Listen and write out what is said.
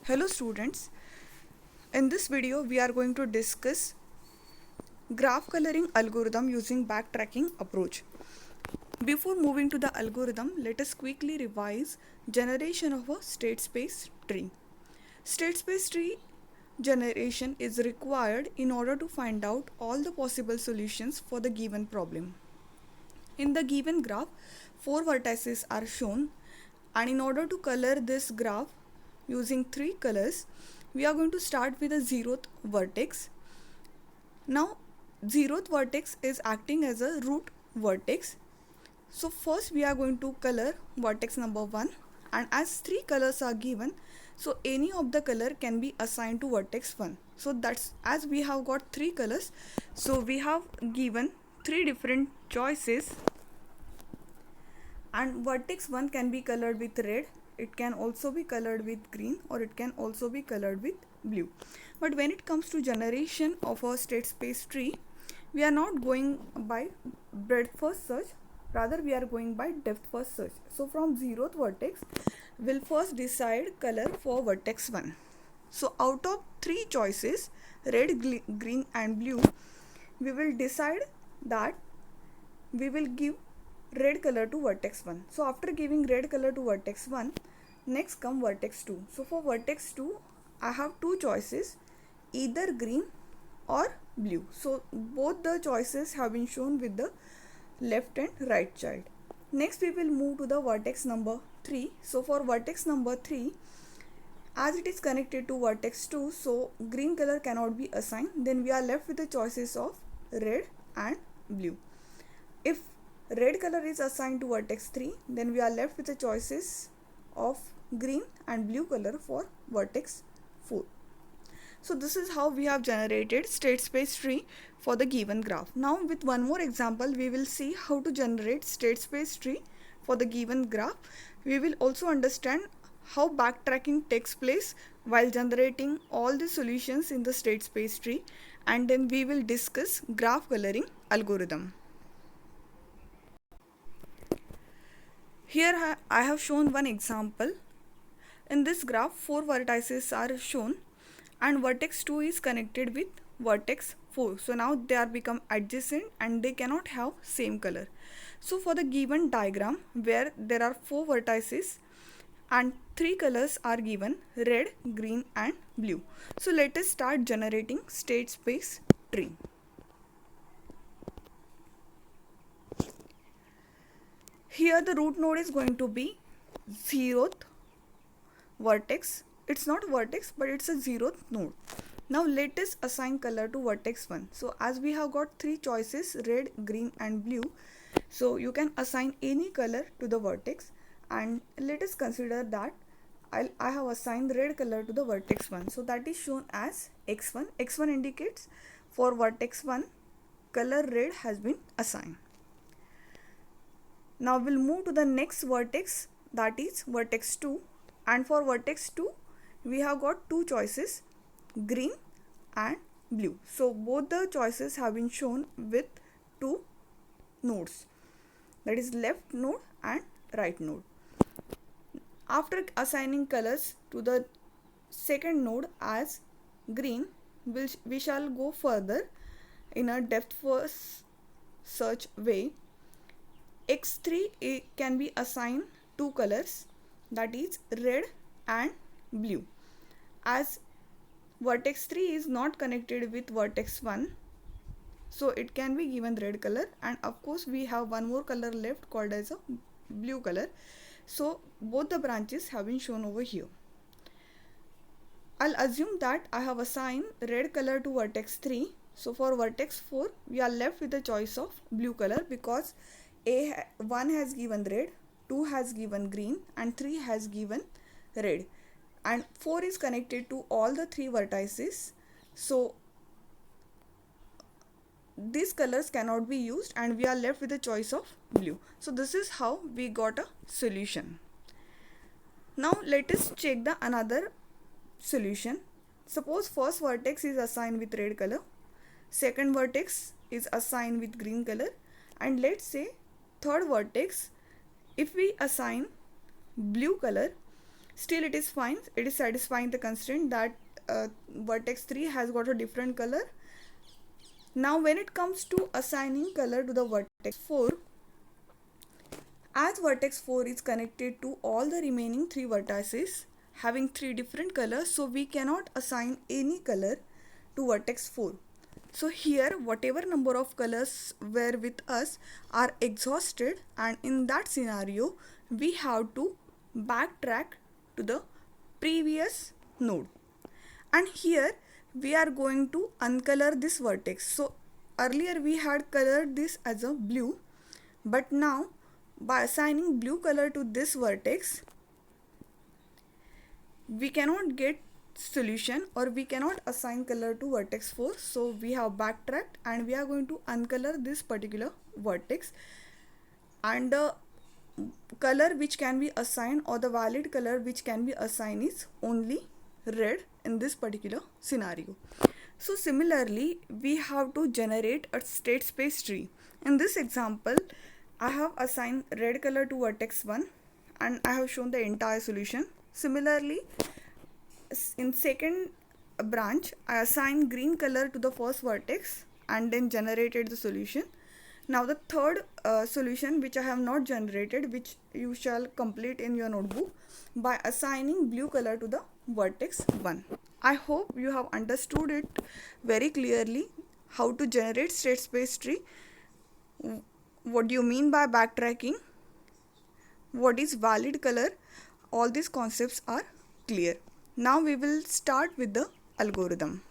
Hello students, in this video we are going to discuss graph coloring algorithm using backtracking approach. Before moving to the algorithm, let us quickly revise generation of a state space tree. State space tree generation is required in order to find out all the possible solutions for the given problem. In the given graph, 4 vertices are shown, and in order to color this graph using 3 colors, we are going to start with the 0th vertex. Now 0th vertex is acting as a root vertex. So first we are going to color vertex number 1, and as 3 colors are given, so any of the color can be assigned to vertex 1. So that's, as we have got 3 colors, so we have given 3 different choices, and vertex 1 can be colored with red, it can also be colored with green, or it can also be colored with blue. But when it comes to generation of a state space tree, we are not going by breadth first search, rather we are going by depth first search. So from 0th vertex, we'll first decide color for vertex 1. So out of 3 choices, red, green and blue, we will decide that we will give red color to vertex 1. So after giving red color to vertex 1, next come vertex 2. So for vertex 2, I have 2 choices, either green or blue. So both the choices have been shown with the left and right child. Next we will move to the vertex number 3. So for vertex number 3, as it is connected to vertex 2, so green color cannot be assigned. Then we are left with the choices of red and blue. If red color is assigned to vertex 3, then we are left with the choices of green and blue color for vertex 4. So this is how we have generated state space tree for the given graph. Now with one more example, we will see how to generate state space tree for the given graph. We will also understand how backtracking takes place while generating all the solutions in the state space tree, and then we will discuss graph coloring algorithm. Here I have shown one example. In this graph, 4 vertices are shown and vertex 2 is connected with vertex 4. So now they are become adjacent and they cannot have same color. So for the given diagram where there are 4 vertices and 3 colors are given, red, green and blue. So let us start generating state space tree. Here the root node is going to be 0th vertex. It's not vertex, but it's a 0th node. Now let us assign color to vertex 1. So as we have got 3 choices, red, green and blue, so you can assign any color to the vertex, and let us consider that I have assigned red color to the vertex 1. So that is shown as x1. x1 indicates for vertex 1 color red has been assigned. Now we'll move to the next vertex, that is vertex 2, and for vertex 2 we have got 2 choices, green and blue. So both the choices have been shown with 2 nodes, that is left node and right node. After assigning colors to the second node as green, we shall go further in a depth first search way. x3 can be assigned 2 colors, that is red and blue. As vertex 3 is not connected with vertex 1, so it can be given red color, and of course we have one more color left called as a blue color. So both the branches have been shown over here. I'll assume that I have assigned red color to vertex 3. So for vertex 4 we are left with the choice of blue color, because 1 has given red, 2 has given green and 3 has given red, and 4 is connected to all the 3 vertices. So these colors cannot be used and we are left with the choice of blue. So this is how we got a solution. Now let us check the another solution. Suppose first vertex is assigned with red color, second vertex is assigned with green color, and let's say third vertex, if we assign blue color, Still it is fine, it is satisfying the constraint that vertex 3 has got a different color. Now when it comes to assigning color to the vertex 4, as vertex 4 is connected to all the remaining 3 vertices having 3 different colors, so we cannot assign any color to vertex 4. So here whatever number of colors were with us are exhausted, and in that scenario we have to backtrack to the previous node. And here we are going to uncolor this vertex. So earlier we had colored this as a blue, but now by assigning blue color to this vertex, we cannot get solution, or we cannot assign color to vertex 4. So we have backtracked and we are going to uncolor this particular vertex, and the color which can be assigned, or the valid color which can be assigned, is only red in this particular scenario. So similarly we have to generate a state space tree. In this example I have assigned red color to vertex 1 and I have shown the entire solution. Similarly, in second branch I assigned green color to the first vertex and then generated the solution. Now the third solution which I have not generated, which you shall complete in your notebook by assigning blue color to the vertex 1. I hope you have understood it very clearly, how to generate state space tree, what do you mean by backtracking, what is valid color, all these concepts are clear. Now we will start with the algorithm.